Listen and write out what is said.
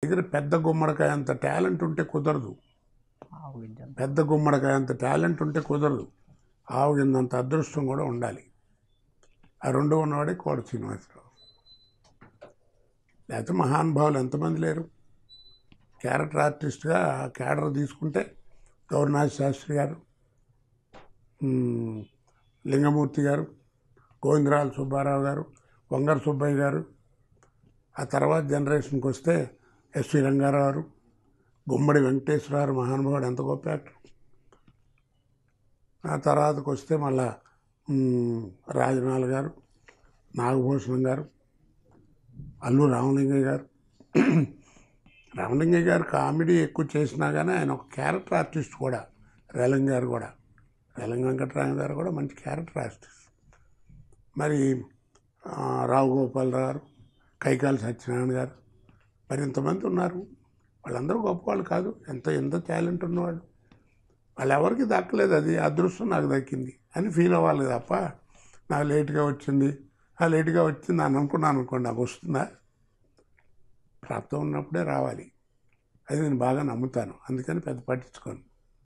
దగ్గర పెద్ద గుమ్మడికాయ అంత టాలెంట్ ఉంటే కుదరదు. పెద్ద గుమ్మడికాయ అంత టాలెంట్ ఉంటే కుదరదు. ఆవుగిందంత అదృష్టం కూడా ఉండాలి. ఆ రెండు ఉన్నవాడే కోట శ్రీనివాసరావు. లేకపోతే మహానుభావులు ఎంతమంది లేరు. క్యారెక్టర్ ఆర్టిస్ట్గా క్యాడర్ తీసుకుంటే గౌరనాథ్ శాస్త్రి గారు, లింగమూర్తి గారు, గోవిందరాజు సుబ్బారావు గారు, వంగర సుబ్బయ్య గారు. ఆ తర్వాత జనరేషన్కి వస్తే ఎస్వి రంగారావు గారు, గుమ్మడి వెంకటేశ్వరరావు మహానుభావుడు, ఎంత గొప్ప యాక్టర్. ఆ తర్వాతకు వస్తే మళ్ళా రాజనాల్ గారు, నాగభూషణం గారు, అల్లు రామలింగయ్య గారు. రామలింగయ్య గారు కామెడీ ఎక్కువ చేసినా కానీ ఆయన ఒక క్యారెక్టర్ ఆర్టిస్ట్ కూడా. రేలంగి గారు కూడా, రేలంగి వెంకటరామ గారు కూడా మంచి క్యారెక్టర్ ఆర్టిస్ట్. మరి రావు గోపాలరావు గారు, కైకాల సత్యనారాయణ గారు, మరి ఇంతమంది ఉన్నారు. వాళ్ళందరూ గొప్పవాళ్ళు కాదు, ఎంత టాలెంట్ ఉన్నవాళ్ళు. వాళ్ళు ఎవరికి దక్కలేదు. అది అదృష్టం నాకు దక్కింది అని ఫీల్ అవ్వాలి తప్ప నాకు లేట్గా వచ్చింది అని అనుకున్నాను అనుకోండి, నాకు వస్తుందా? ప్రాప్తం ఉన్నప్పుడే రావాలి. అది నేను బాగా నమ్ముతాను. అందుకని పెద్ద పట్టించుకోను.